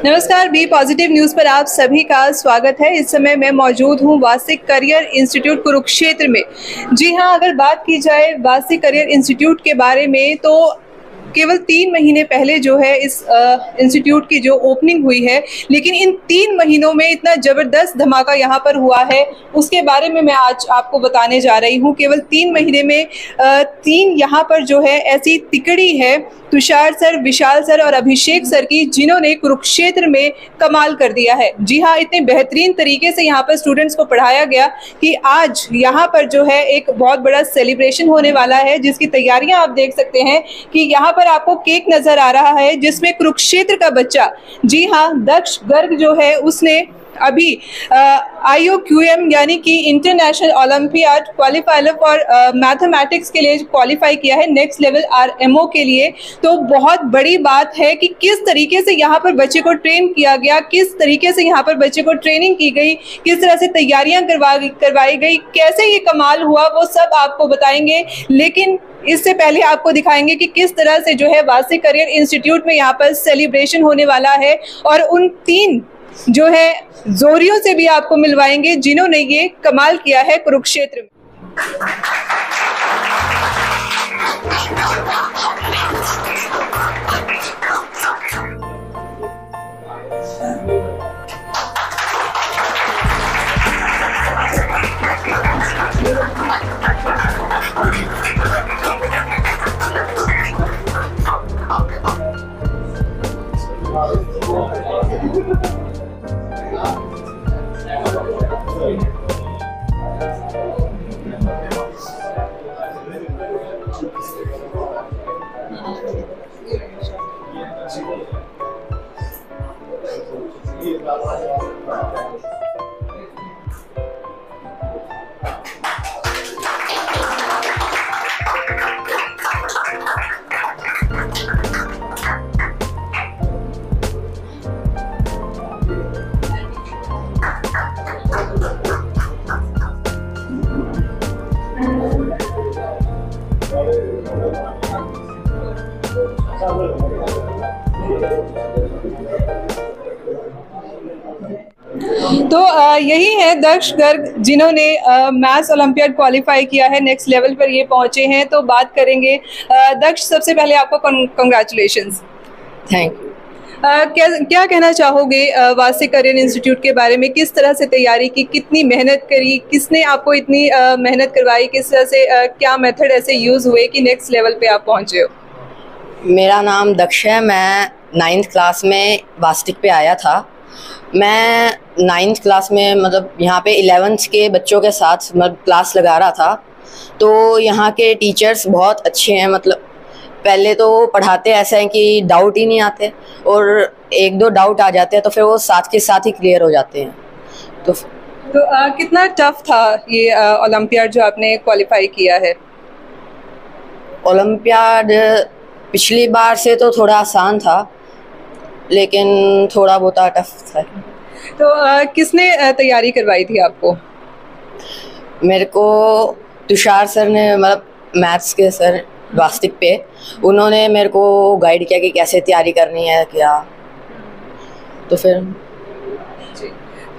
नमस्कार, B positive news पर आप सभी का स्वागत है। इस समय मैं मौजूद हूं वासिक करियर इंस्टीट्यूट कुरुक्षेत्र में। जी हां, अगर बात की जाए वासिक करियर इंस्टीट्यूट के बारे में तो केवल 3 महीने पहले जो है इस इंस्टीट्यूट की जो ओपनिंग हुई है, लेकिन इन 3 महीनों में इतना ज़बरदस्त धमाका यहाँ पर हुआ है, उसके बारे में मैं आज आपको बताने जा रही हूँ। केवल 3 महीने में 3 यहाँ पर जो है ऐसी तिकड़ी है, तुषार सर, विशाल सर और अभिषेक सर की, जिन्होंने कुरुक्षेत्र में कमाल कर दिया है। जी हाँ, इतने बेहतरीन तरीके से यहाँ पर स्टूडेंट्स को पढ़ाया गया कि आज यहाँ पर जो है एक बहुत बड़ा सेलिब्रेशन होने वाला है, जिसकी तैयारियां आप देख सकते हैं कि यहाँ पर आपको केक नजर आ रहा है, जिसमें कुरुक्षेत्र का बच्चा, जी हाँ, दक्ष गर्ग जो है उसने अभी IOQM यानी कि international olympiad qualifier for mathematics के लिए क्वालिफाई किया है, नेक्स्ट लेवल RMO के लिए। तो बहुत बड़ी बात है कि किस तरीके से यहाँ पर बच्चे को ट्रेन किया गया, किस तरीके से यहाँ पर बच्चे को ट्रेनिंग की गई, किस तरह से तैयारियां करवाई गई, कैसे ये कमाल हुआ, वो सब आपको बताएंगे। लेकिन इससे पहले आपको दिखाएंगे कि किस तरह से जो है वासिक करियर इंस्टीट्यूट में यहाँ पर सेलिब्रेशन होने वाला है, और उन 3 जो है जोरियों से भी आपको मिलवाएंगे जिन्होंने ये कमाल किया है कुरुक्षेत्र में। तो यही है दक्ष गर्ग, जिन्होंने मैथ्स ओलंपियाड क्वालिफाई किया है, नेक्स्ट लेवल पर ये पहुंचे हैं। तो बात करेंगे दक्ष, सबसे पहले आपको कंग्रेचुलेशंस। Thank you. क्या कहना चाहोगे वासिक करियर इंस्टीट्यूट के बारे में? किस तरह से तैयारी की, कितनी मेहनत करी, किसने आपको इतनी मेहनत करवाई, किस तरह से क्या मेथड ऐसे यूज़ हुए कि नेक्स्ट लेवल पे आप पहुंचे हो? मेरा नाम दक्ष है। मैं 9th क्लास में वास्टिक पे आया था। मैं 9th क्लास में मतलब यहाँ पे 11th के बच्चों के साथ मतलब क्लास लगा रहा था। तो यहाँ के टीचर्स बहुत अच्छे हैं। मतलब पहले तो पढ़ाते ऐसा है कि डाउट ही नहीं आते, और 1-2 डाउट आ जाते हैं तो फिर वो साथ के साथ ही क्लियर हो जाते हैं। तो कितना टफ था ये ओलंपियाड जो आपने क्वालिफाई किया है? ओलंपियाड पिछली बार से तो थोड़ा आसान था, लेकिन थोड़ा बहुत टफ था। तो किसने तैयारी करवाई थी आपको? मेरे को तुषार सर ने, मतलब मैथ्स के सर वास्तिक पे, उन्होंने मेरे को गाइड किया कि कैसे तैयारी करनी है क्या। तो फिर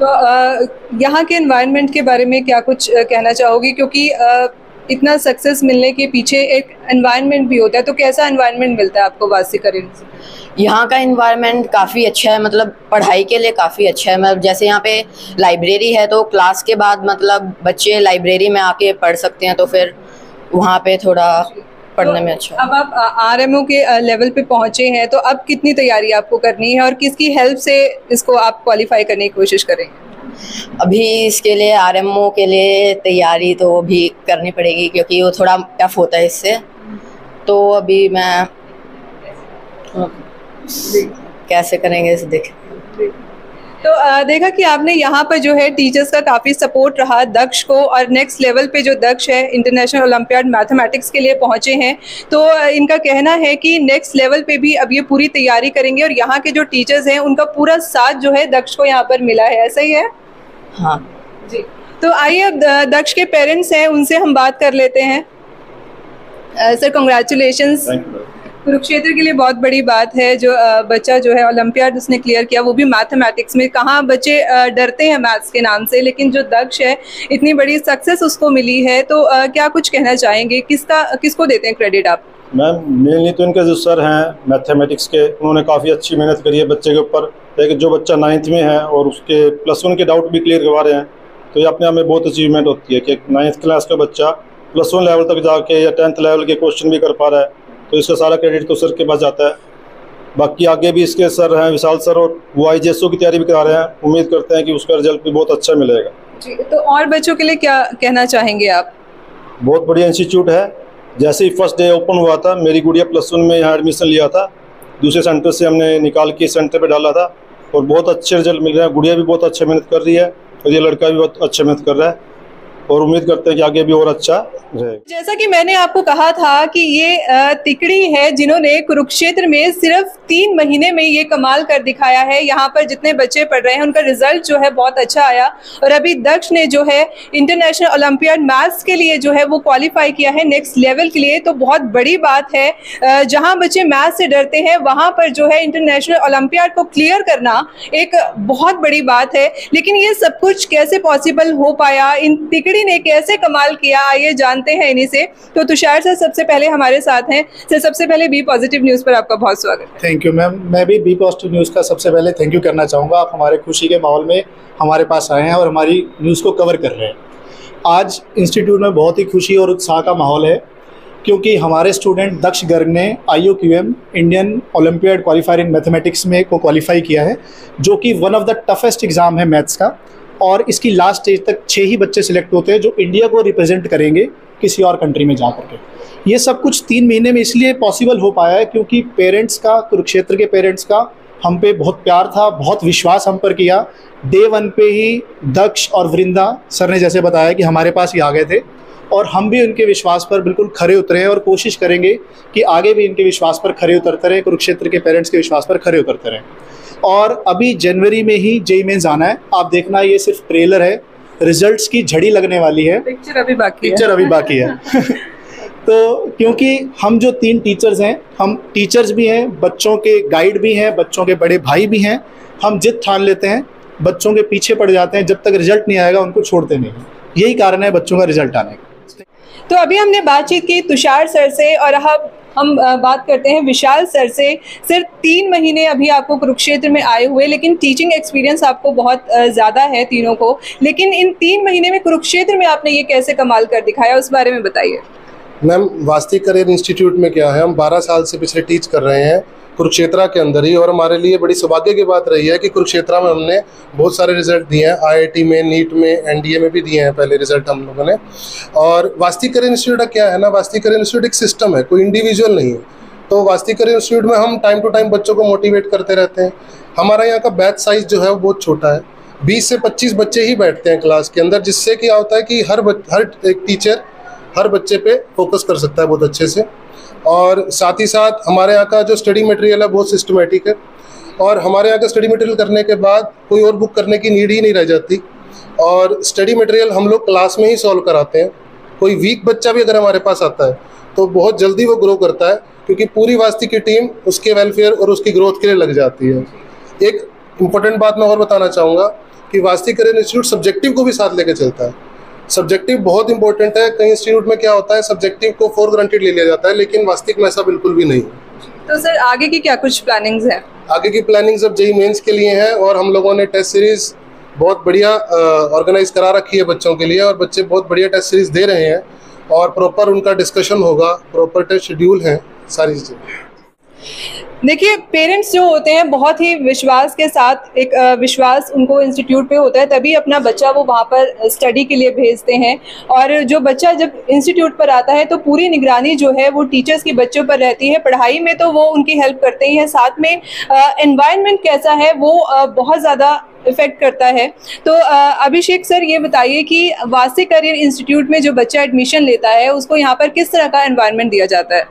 तो यहाँ के एनवायरनमेंट के बारे में क्या कुछ कहना चाहोगी? क्योंकि इतना सक्सेस मिलने के पीछे एक एनवायरनमेंट भी होता है, तो कैसा एनवायरनमेंट मिलता है आपको वासिक करियर? यहाँ का एनवायरनमेंट काफ़ी अच्छा है, मतलब पढ़ाई के लिए काफ़ी अच्छा है। मतलब जैसे यहाँ पे लाइब्रेरी है, तो क्लास के बाद मतलब बच्चे लाइब्रेरी में आके पढ़ सकते हैं, तो फिर वहाँ पे थोड़ा पढ़ने में अच्छा। अब आप RMO के लेवल पे पहुँचे हैं, तो अब कितनी तैयारी आपको करनी है और किसकी हेल्प से इसको आप क्वालिफाई करने की कोशिश करेंगे? अभी इसके लिए RMO के लिए तैयारी तो अभी करनी पड़ेगी, क्योंकि वो थोड़ा टफ होता है इससे। तो अभी मैं कैसे करेंगे इसे देख। तो देखा कि आपने यहाँ पर जो है टीचर्स का काफ़ी सपोर्ट रहा दक्ष को, और नेक्स्ट लेवल पे जो दक्ष है इंटरनेशनल ओलंपियाड मैथमेटिक्स के लिए पहुँचे हैं। तो इनका कहना है कि नेक्स्ट लेवल पे भी अब ये पूरी तैयारी करेंगे, और यहाँ के जो टीचर्स हैं उनका पूरा साथ जो है दक्ष को यहाँ पर मिला है। ऐसा ही है? हाँ जी। तो आइए अब दक्ष के पेरेंट्स हैं, उनसे हम बात कर लेते हैं। Sir, congratulations. कुरुक्षेत्र के लिए बहुत बड़ी बात है जो बच्चा जो है ओलंपियाड उसने क्लियर किया, वो भी मैथमेटिक्स में। कहाँ बच्चे डरते हैं मैथ्स के नाम से, लेकिन जो दक्ष है इतनी बड़ी सक्सेस उसको मिली है, तो क्या कुछ कहना चाहेंगे, किसको देते हैं क्रेडिट आप? मैम मेनली तो इनके जो सर हैं मैथमेटिक्स के, उन्होंने काफ़ी अच्छी मेहनत करी है बच्चे के ऊपर। लेकिन जो बच्चा 9th में है और उसके +1 के डाउट भी क्लियर करवा रहे हैं, तो ये अपने आप में बहुत अचीवमेंट होती है कि 9th क्लास का बच्चा +1 लेवल तक जाके या 10th लेवल के क्वेश्चन भी कर पा रहा है, तो इसका सारा क्रेडिट तो सर के पास जाता है। बाकी आगे भी इसके सर हैं विशाल सर, और वो IJSO की तैयारी भी करा रहे हैं। उम्मीद करते हैं कि उसका रिजल्ट भी बहुत अच्छा मिलेगा जी। तो और बच्चों के लिए क्या कहना चाहेंगे आप? बहुत बढ़िया इंस्टीट्यूट है। जैसे ही फर्स्ट डे ओपन हुआ था, मेरी गुड़िया +1 में यहाँ एडमिशन लिया था, दूसरे सेंटर से हमने निकाल के सेंटर पे डाला था और बहुत अच्छे रिजल्ट मिल रहे हैं। गुड़िया भी बहुत अच्छा मेहनत कर रही है और ये लड़का भी बहुत अच्छा मेहनत कर रहा है, और उम्मीद करते हैं कि आगे भी और अच्छा रहेगा। जैसा कि मैंने आपको कहा था कि ये तिकड़ी है जिन्होंने कुरुक्षेत्र में सिर्फ 3 महीने में ये कमाल कर दिखाया है। यहाँ पर जितने बच्चे पढ़ रहे हैं उनका रिजल्ट जो है बहुत अच्छा आया, और अभी दक्ष ने जो है इंटरनेशनल ओलंपियाड मैथ्स के लिए जो है वो क्वालिफाई किया है नेक्स्ट लेवल के लिए। तो बहुत बड़ी बात है, जहाँ बच्चे मैथ्स से डरते हैं वहाँ पर जो है इंटरनेशनल ओलंपियाड को क्लियर करना एक बहुत बड़ी बात है। लेकिन ये सब कुछ कैसे पॉसिबल हो पाया, इन तिकड़ी ने कैसे कमाल किया, आइए जानते हैं इन्हीं से। तो तुषार सर सबसे पहले हमारे साथ हैं। सर सबसे पहले बी पॉजिटिव न्यूज़ पर आपका बहुत स्वागत है। Thank you ma'am. मैं भी बी पॉजिटिव न्यूज़ का सबसे पहले थैंक यू करना चाहूँगा। आप हमारे खुशी के माहौल में हमारे पास आए हैं और हमारी न्यूज़ को कवर कर रहे हैं। आज इंस्टीट्यूट में बहुत ही खुशी और उत्साह का माहौल है, क्योंकि हमारे स्टूडेंट दक्ष गर्ग ने IOQM Indian olympiad qualifier in mathematics में को क्वालिफाई किया है, जो कि one of the toughest exam है मैथ्स का। और इसकी लास्ट स्टेज तक 6 ही बच्चे सिलेक्ट होते हैं जो इंडिया को रिप्रेजेंट करेंगे किसी और कंट्री में जा करके। ये सब कुछ 3 महीने में इसलिए पॉसिबल हो पाया है क्योंकि पेरेंट्स का, कुरुक्षेत्र के पेरेंट्स का हम पे बहुत प्यार था, बहुत विश्वास हम पर किया। डे 1 पे ही दक्ष और वृंदा सर ने जैसे बताया कि हमारे पास ही आ गए थे, और हम भी उनके विश्वास पर बिल्कुल खरे उतरे हैं और कोशिश करेंगे कि आगे भी इनके विश्वास पर खरे उतरते रहें, कुरुक्षेत्र के पेरेंट्स के विश्वास पर खरे उतरते रहें। और अभी जनवरी में ही JEE मेंस आना है। आप देखना, ये सिर्फ ट्रेलर है, रिजल्ट्स की झड़ी लगने वाली है, पिक्चर अभी बाकी है। तो क्योंकि हम जो 3 टीचर्स हैं, हम टीचर्स भी हैं, बच्चों के गाइड भी हैं, बच्चों के बड़े भाई भी हैं। हम जिद ठान लेते हैं, बच्चों के पीछे पड़ जाते हैं, जब तक रिजल्ट नहीं आएगा उनको छोड़ते नहीं। यही कारण है बच्चों का रिजल्ट आने का। तो अभी हमने बातचीत की तुषार सर से, और अब हम बात करते हैं विशाल सर से। सिर्फ 3 महीने अभी आपको कुरुक्षेत्र में आए हुए, लेकिन टीचिंग एक्सपीरियंस आपको बहुत ज़्यादा है तीनों को। लेकिन इन 3 महीने में कुरुक्षेत्र में आपने ये कैसे कमाल कर दिखाया, उस बारे में बताइए। मैम वास्तिक करियर इंस्टीट्यूट में क्या है, हम 12 साल से पिछले टीच कर रहे हैं कुरुक्षेत्र के अंदर ही, और हमारे लिए बड़ी सौभाग्य की बात रही है कि कुरुक्षेत्र में हमने बहुत सारे रिजल्ट दिए हैं। IIT में, नीट में, NDA में भी दिए हैं पहले रिजल्ट हम लोगों ने। और वास्तिक करियर इंस्टीट्यूट क्या है ना, वास्तिक करियर इंस्टीट्यूट एक सिस्टम है, कोई इंडिविजुअल नहीं है। तो वास्तिक करियर इंस्टीट्यूट में हम टाइम टू टाइम बच्चों को मोटिवेट करते रहते हैं। हमारा यहाँ का बैच साइज जो है वो बहुत छोटा है, 20 से 25 बच्चे ही बैठते हैं क्लास के अंदर, जिससे क्या होता है कि हर एक टीचर हर बच्चे पे फोकस कर सकता है बहुत अच्छे से। और साथ ही साथ हमारे यहाँ का जो स्टडी मटेरियल है बहुत सिस्टमेटिक है, और हमारे यहाँ का स्टडी मटेरियल करने के बाद कोई और बुक करने की नीड ही नहीं रह जाती, और स्टडी मटेरियल हम लोग क्लास में ही सॉल्व कराते हैं। कोई वीक बच्चा भी अगर हमारे पास आता है तो बहुत जल्दी वो ग्रो करता है, क्योंकि पूरी वास्तिक की टीम उसके वेलफेयर और उसकी ग्रोथ के लिए लग जाती है। एक इम्पोर्टेंट बात मैं और बताना चाहूँगा कि वास्तिक करियर इंस्टीट्यूट सब्जेक्टिव को भी साथ लेके चलता है। सब्जेक्टिव बहुत इंपॉर्टेंट है। कई इंस्टीट्यूट में क्या होता है, सब्जेक्टिव को फॉर ग्रांटेड ले लिया जाता है, लेकिन वास्तिक में ऐसा बिल्कुल भी नहीं है। तो सर आगे की क्या कुछ प्लानिंग्स हैं? आगे की प्लानिंग्स अब JEE मेंस के लिए हैं, और हम लोगों ने टेस्ट सीरीज बहुत बढ़िया ऑर्गेनाइज करा रखी है बच्चों के लिए, और बच्चे बहुत बढ़िया टेस्ट सीरीज दे रहे हैं, और प्रॉपर उनका डिस्कशन होगा, प्रॉपर टेस्ट शेड्यूल है, सारी चीज़ें। देखिए, पेरेंट्स जो होते हैं बहुत ही विश्वास के साथ, एक विश्वास उनको इंस्टीट्यूट पे होता है, तभी अपना बच्चा वो वहाँ पर स्टडी के लिए भेजते हैं। और जो बच्चा जब इंस्टीट्यूट पर आता है तो पूरी निगरानी जो है वो टीचर्स की बच्चों पर रहती है। पढ़ाई में तो वो उनकी हेल्प करते ही हैं, साथ में एनवायरनमेंट कैसा है वो बहुत ज़्यादा इफेक्ट करता है। तो अभिषेक सर ये बताइए कि वास्तिक करियर इंस्टीट्यूट में जो बच्चा एडमिशन लेता है उसको यहाँ पर किस तरह का एनवायरनमेंट दिया जाता है?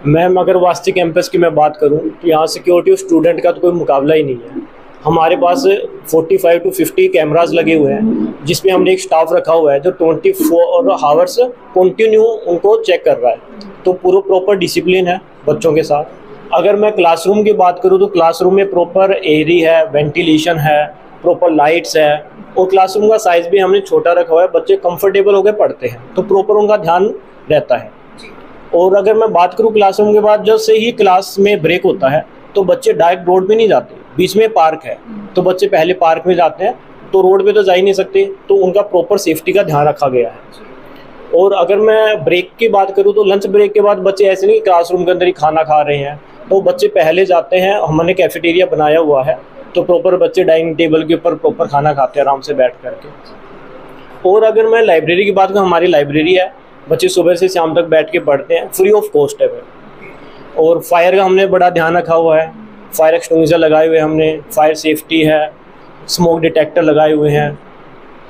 मैम अगर वास्तिक कैंपस की मैं बात करूं तो यहाँ सिक्योरिटी और स्टूडेंट का तो कोई मुकाबला ही नहीं है। हमारे पास 45 to 50 कैमरास लगे हुए हैं, जिसमें हमने एक स्टाफ रखा हुआ है जो 24 आवर्स कंटिन्यू उनको चेक कर रहा है। तो पूरा प्रॉपर डिसिप्लिन है बच्चों के साथ। अगर मैं क्लासरूम की बात करूँ तो क्लासरूम में प्रॉपर एयरी है, वेंटिलेशन है, प्रॉपर लाइट्स है, और क्लासरूम का साइज भी हमने छोटा रखा हुआ है। बच्चे कंफर्टेबल होकर पढ़ते हैं तो प्रॉपर उनका ध्यान रहता है। और अगर मैं बात करूँ क्लासरूम के बाद, जब से ही क्लास में ब्रेक होता है तो बच्चे डायरेक्ट रोड पे नहीं जाते, बीच में पार्क है तो बच्चे पहले पार्क में जाते हैं, तो रोड पे तो जा ही नहीं सकते, तो उनका प्रॉपर सेफ्टी का ध्यान रखा गया है। और अगर मैं ब्रेक की बात करूँ तो लंच ब्रेक के बाद बच्चे ऐसे नहीं क्लासरूम के अंदर ही खाना खा रहे हैं, तो बच्चे पहले जाते हैं, हमने कैफेटेरिया बनाया हुआ है तो प्रॉपर बच्चे डाइनिंग टेबल के ऊपर प्रॉपर खाना खाते हैं आराम से बैठ करके। और अगर मैं लाइब्रेरी की बात करूँ, हमारी लाइब्रेरी है, बच्चे सुबह से शाम तक बैठ के पढ़ते हैं, फ्री ऑफ कॉस्ट है। और फायर का हमने बड़ा ध्यान रखा हुआ है, फायर एक्सटिंग्विशर लगाए हुए हैं हमने, फायर सेफ्टी है, स्मोक डिटेक्टर लगाए हुए हैं,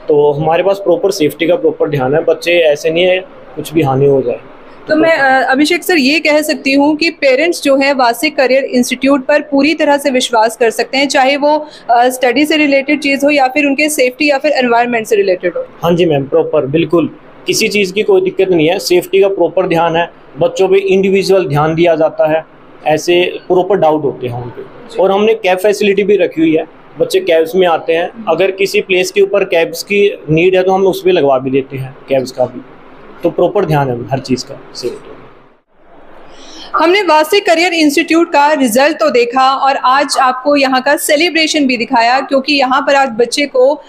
तो हमारे पास प्रॉपर सेफ्टी का प्रॉपर ध्यान है। बच्चे ऐसे नहीं है कुछ भी हानि हो जाए। तो मैं अभिषेक सर ये कह सकती हूँ कि पेरेंट्स जो है वासिक करियर इंस्टीट्यूट पर पूरी तरह से विश्वास कर सकते हैं, चाहे वो स्टडी से रिलेटेड चीज़ हो या फिर उनके सेफ्टी या फिर एनवायरनमेंट से रिलेटेड हो। हाँ जी मैम, प्रॉपर बिल्कुल किसी चीज़ की कोई दिक्कत नहीं है, सेफ्टी का प्रॉपर ध्यान है, बच्चों पे इंडिविजुअल ध्यान दिया जाता है, ऐसे प्रॉपर डाउट होते हैं उन पे। और हमने कैब फैसिलिटी भी रखी हुई है, बच्चे कैब्स में आते हैं, अगर किसी प्लेस के ऊपर कैब्स की नीड है तो हम उस पर लगवा भी देते हैं कैब्स का भी, तो प्रॉपर ध्यान है हर चीज़ का सेफ्टी। हमने वासिक करियर इंस्टीट्यूट का रिजल्ट तो देखा और आज आपको यहाँ का सेलिब्रेशन भी दिखाया, क्योंकि यहाँ पर आज बच्चे को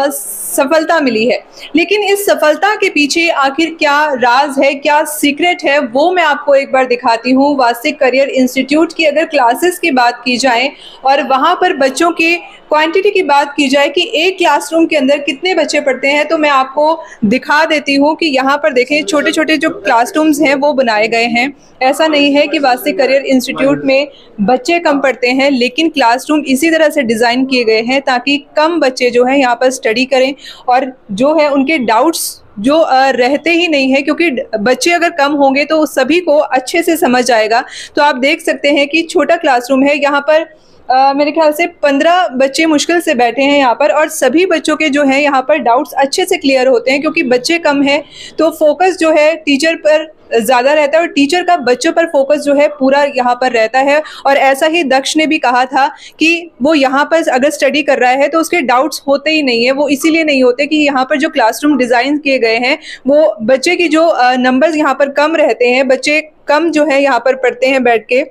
सफलता मिली है। लेकिन इस सफलता के पीछे आखिर क्या राज है, क्या सीक्रेट है, वो मैं आपको एक बार दिखाती हूँ। वासिक करियर इंस्टीट्यूट की अगर क्लासेस की बात की जाए और वहाँ पर बच्चों की क्वांटिटी की बात की जाए कि एक क्लासरूम के अंदर कितने बच्चे पढ़ते हैं, तो मैं आपको दिखा देती हूँ कि यहाँ पर देखें छोटे छोटे जो क्लासरूम्स हैं वो बनाए गए हैं। ऐसा नहीं है कि वासिक करियर इंस्टीट्यूट में बच्चे कम पढ़ते हैं, लेकिन क्लासरूम इसी तरह से डिज़ाइन किए गए हैं ताकि कम बच्चे जो है यहाँ पर स्टडी करें और जो है उनके डाउट्स जो रहते ही नहीं है, क्योंकि बच्चे अगर कम होंगे तो सभी को अच्छे से समझ आएगा। तो आप देख सकते हैं कि छोटा क्लासरूम है, यहाँ पर मेरे ख्याल से 15 बच्चे मुश्किल से बैठे हैं यहाँ पर, और सभी बच्चों के जो है यहाँ पर डाउट्स अच्छे से क्लियर होते हैं, क्योंकि बच्चे कम हैं तो फोकस जो है टीचर पर ज़्यादा रहता है और टीचर का बच्चों पर फोकस जो है पूरा यहाँ पर रहता है। और ऐसा ही दक्ष ने भी कहा था कि वो यहाँ पर अगर स्टडी कर रहा है तो उसके डाउट्स होते ही नहीं है। वो इसीलिए नहीं होते कि यहाँ पर जो क्लासरूम डिज़ाइन किए गए हैं वो बच्चे की जो नंबर्स यहाँ पर कम रहते हैं, बच्चे कम जो है यहाँ पर पढ़ते हैं बैठ के,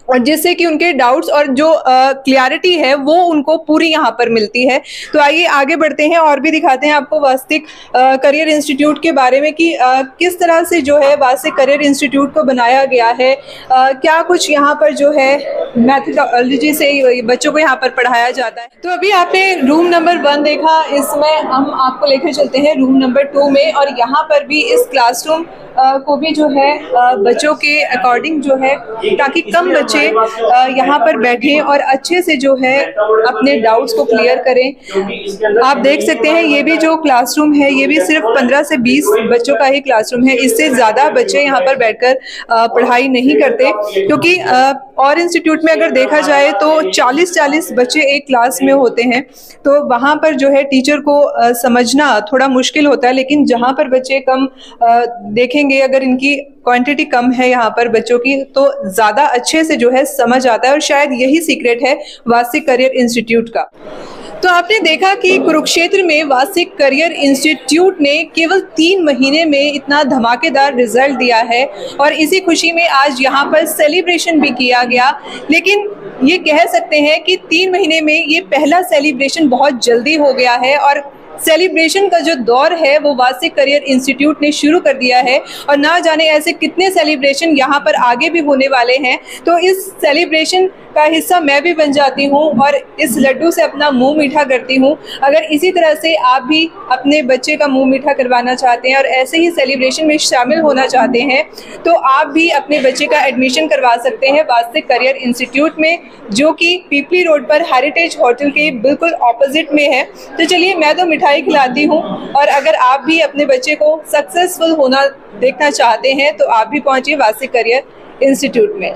और जिससे कि उनके डाउट्स और जो क्लियरिटी है वो उनको पूरी यहाँ पर मिलती है। तो आइए आगे बढ़ते हैं और भी दिखाते हैं आपको वासिक करियर इंस्टीट्यूट के बारे में कि किस तरह से जो है वासिक करियर इंस्टीट्यूट को बनाया गया है, क्या कुछ यहाँ पर जो है मैथडोलॉजी से बच्चों को यहाँ पर पढ़ाया जाता है। तो अभी आपने रूम नंबर 1 देखा, इसमें हम आपको लेकर चलते हैं रूम नंबर 2 में, और यहाँ पर भी इस क्लासरूम को भी जो है बच्चों के अकॉर्डिंग जो है, ताकि कम बच्चे यहाँ पर बैठें और अच्छे से जो है अपने डाउट्स को क्लियर करें। आप देख सकते हैं ये भी जो क्लासरूम है ये भी सिर्फ 15 से 20 बच्चों का ही क्लासरूम है, इससे ज़्यादा बच्चे यहाँ पर बैठकर पढ़ाई नहीं करते, क्योंकि और इंस्टीट्यूट में अगर देखा जाए तो 40-40 बच्चे एक क्लास में होते हैं, तो वहाँ पर जो है टीचर को समझना थोड़ा मुश्किल होता है। लेकिन जहाँ पर बच्चे कम देखेंगे, अगर इनकी क्वांटिटी कम है यहाँ पर बच्चों की, तो ज़्यादा अच्छे से जो है समझ आता है, और शायद यही सीक्रेट है वासिक करियर इंस्टीट्यूट का। तो आपने देखा कि कुरुक्षेत्र में वासिक करियर इंस्टीट्यूट ने केवल 3 महीने में इतना धमाकेदार रिजल्ट दिया है, और इसी खुशी में आज यहाँ पर सेलिब्रेशन भी किया गया। लेकिन ये कह सकते हैं कि 3 महीने में ये पहला सेलिब्रेशन बहुत जल्दी हो गया है, और सेलिब्रेशन का जो दौर है वो वासिक करियर इंस्टीट्यूट ने शुरू कर दिया है, और ना जाने ऐसे कितने सेलिब्रेशन यहाँ पर आगे भी होने वाले हैं। तो इस सेलिब्रेशन का हिस्सा मैं भी बन जाती हूँ और इस लड्डू से अपना मुंह मीठा करती हूँ। अगर इसी तरह से आप भी अपने बच्चे का मुंह मीठा करवाना चाहते हैं और ऐसे ही सेलिब्रेशन में शामिल होना चाहते हैं, तो आप भी अपने बच्चे का एडमिशन करवा सकते हैं वासिक करियर इंस्टीट्यूट में, जो कि पीपली रोड पर हेरिटेज होटल के बिल्कुल ऑपोजिट में है। तो चलिए मैं तो मिठाई खिलाती हूँ, और अगर आप भी अपने बच्चे को सक्सेसफुल होना देखना चाहते हैं तो आप भी पहुँचिए वासिक करियर इंस्टीट्यूट में।